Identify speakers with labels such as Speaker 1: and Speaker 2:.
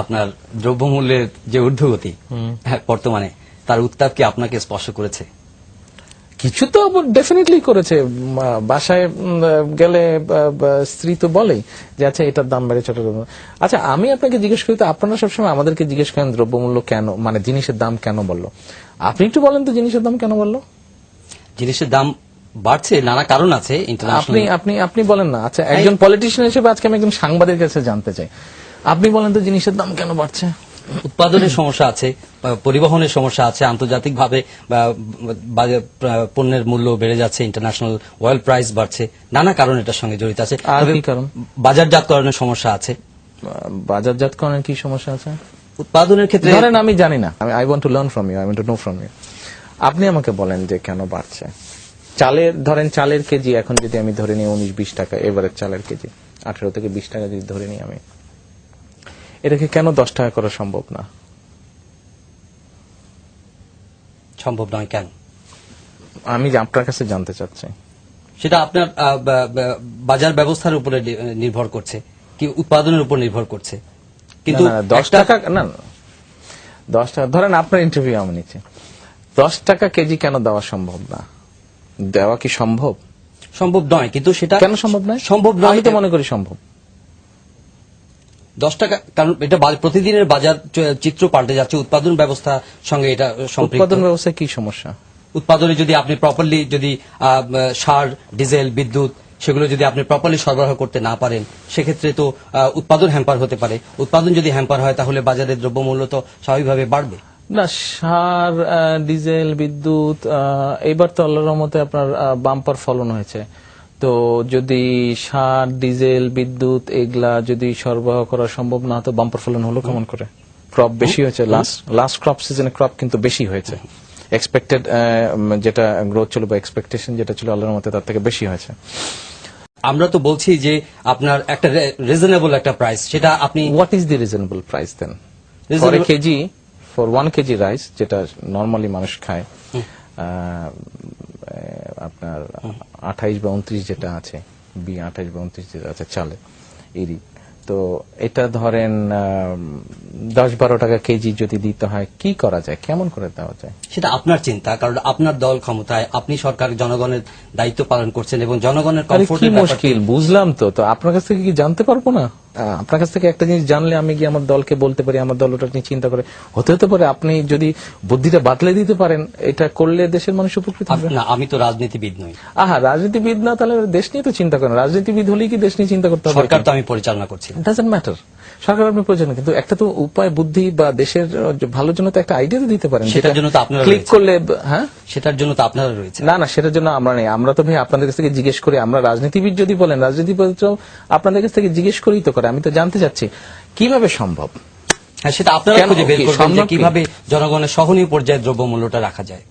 Speaker 1: আপনার দ্রব্যমূল্যের যে ঊর্ধ্বগতি বর্তমানে, তার উত্তাপ কি আপনাকে স্পর্শ করেছে?
Speaker 2: কিছু তো ডেফিনেটলি করেছে। বাসায় গেলে স্ত্রী তো বলেই যে আচ্ছা এটার দাম বেড়েছে। আচ্ছা আমি আপনাকে জিজ্ঞেস করি, তো আপনারা সবসময় আমাদেরকে জিজ্ঞেস করেন দ্রব্যমূল্য কেন, মানে জিনিসের দাম কেন বললো। আপনি একটু বলেন তো জিনিসের দাম কেন বললো?
Speaker 1: জিনিসের দাম বাড়ছে, নানা কারণ আছে।
Speaker 2: আপনি বলেন না। আচ্ছা একজন পলিটিশিয়ান হিসেবে আজকে আমি একজন সাংবাদিকের কাছে জানতে চাই, আপনি বলেন তো জিনিসের দাম কেন বাড়ছে?
Speaker 1: উৎপাদনের সমস্যা আছে, পরিবহনের সমস্যা আছে, আন্তর্জাতিকভাবে পণ্যের মূল্য বেড়ে যাচ্ছে, ইন্টারন্যাশনাল অয়েল প্রাইস বাড়ছে, নানা কারণ এটার সঙ্গে জড়িত আছে। বাজারজাতকরণের সমস্যা আছে।
Speaker 2: বাজারজাতকরণের কি সমস্যা আছে?
Speaker 1: উৎপাদনের ক্ষেত্রে
Speaker 2: ধরেন আমি জানি না, I want to learn from you, I want to know from you. আপনি আমাকে বলেন যে কেন বাড়ছে। ধরেন চালের কেজি এখন যদি আমি ধরে নিই 19-20 টাকা, এবারের চালের কেজি 18 থেকে 20 টাকা যদি ধরে নিই আমি, এটাকে কেন 10 টাকা করা সম্ভব না?
Speaker 1: সম্ভব নয় কেন?
Speaker 2: আমি আপনার কাছে জানতে চাচ্ছি।
Speaker 1: সেটা আপনার বাজার ব্যবস্থার উপরে নির্ভর করছে, কি উৎপাদনের উপর নির্ভর করছে। কিন্তু
Speaker 2: 10 টাকা না, 10 টাকা ধরেন আপনার ইন্টারভিউ আমি নিচ্ছি, 10 টাকা কেজি কেন দেওয়া সম্ভব না? দেওয়া কি সম্ভব?
Speaker 1: সম্ভব নয়, কিন্তু সেটা
Speaker 2: কেন সম্ভব নয়?
Speaker 1: সম্ভব নয়,
Speaker 2: আমি তো মনে করি সম্ভব।
Speaker 1: 10 টাকা, কারণ এটা প্রতিদিনের বাজার চিত্র পাল্টে যাচ্ছে, উৎপাদন ব্যবস্থার সঙ্গে এটা সম্পৃক্ত।
Speaker 2: উৎপাদন ব্যবস্থায় কি সমস্যা?
Speaker 1: উৎপাদনে যদি আপনি প্রপারলি যদি সার, ডিজেল, বিদ্যুৎ সেগুলো যদি আপনি প্রপারলি সরবরাহ করতে না পারেন, সেক্ষেত্রে তো উৎপাদন হ্যাম্পার হতে পারে। উৎপাদন যদি হ্যাম্পার হয় তাহলে বাজারের দ্রব্যমূল্য তো স্বাভাবিকভাবে বাড়বে
Speaker 2: না। সার, ডিজেল, বিদ্যুৎ এইবার তো আল্লাহর রহমতে আপনার বাম্পার ফলন হয়েছে। তো যদি সার, ডিজেল, বিদ্যুৎ এগুলা যদি সরবরাহ করা সম্ভব না, তো বাম্পার ফলন হলো কেমন করে? ক্রপ বেশি হয়েছে, লাস্ট ক্রপ সিজনে ক্রপ কিন্তু বেশি হয়েছে। এক্সপেক্টেড যেটা গ্রোথ ছিল বা এক্সপেকটেশন যেটা ছিল আল্লাহর রহমতে তার থেকে বেশি হয়েছে।
Speaker 1: আমরা তো বলছি যে আপনার একটা রিজনেবল একটা প্রাইস, সেটা আপনি
Speaker 2: what is the reasonable price দেন? For a KG, for 1 KG rice যেটা নরমালি মানুষ খায়, আপনার 28 বা 29 যেটা আছে, 28 বা 29 যেটা আছে চালে এরই, তো এটা ধরেন 10-12 টাকা কেজি যদি দিতে হয়, কি করা যায়, কেমন করে দেওয়া যায়?
Speaker 1: সেটা আপনার চিন্তা, কারণ আপনার দল ক্ষমতায়, আপনি সরকার, জনগণের দায়িত্ব পালন করছেন এবং জনগণের কমফোর্টের
Speaker 2: কি মুশকিল বুঝলাম। তো আপনার কাছ থেকে কি জানতে পারবো না? আপনার কাছ থেকে একটা জিনিস জানলে আমি গিয়ে আমার দলকে বলতে পারি, আমার দল ওটা নিয়ে চিন্তা করে, হতে পারে আপনি যদি বুদ্ধিটা বাতলে দিতে পারেন, এটা করলে দেশের মানুষ উপকৃত হবে।
Speaker 1: না, আমি তো রাজনীতিবিদ নই।
Speaker 2: রাজনীতিবিদ না, তাহলে দেশ নিয়ে তো চিন্তা করেন। রাজনীতিবিদ হলেই কি দেশ নিয়ে চিন্তা করতে হবে?
Speaker 1: সরকার তো আমি পরিচালনা করছি,
Speaker 2: ডাজন্ট ম্যাটার। সরকার আপনি পরিচালনা, কিন্তু একটা তো উপায়, বুদ্ধি বা দেশের ভালোর জন্য তো একটা আইডিয়া তো দিতে পারেন।
Speaker 1: সেটার জন্য তো আপনারা
Speaker 2: ক্লিক করলে, হ্যাঁ
Speaker 1: সেটার জন্য তো আপনারা রয়েছে।
Speaker 2: না, সেটার জন্য আমরা নেই। আমরা তো ভাই আপনাদের কাছ থেকে জিজ্ঞেস করি। আমরা রাজনীতিবিদ যদি বলেন, রাজনীতিবিদ আপনাদের কাছ থেকে জিজ্ঞেস করেই তো করে। আমি তো জানতে চাচ্ছি কিভাবে সম্ভব।
Speaker 1: হ্যাঁ, সেটা আপনারা খুঁজে বের করবেন যে কিভাবে জনগণের সহনীয় পর্যায়ে দ্রব্যমূল্যটা রাখা যায়।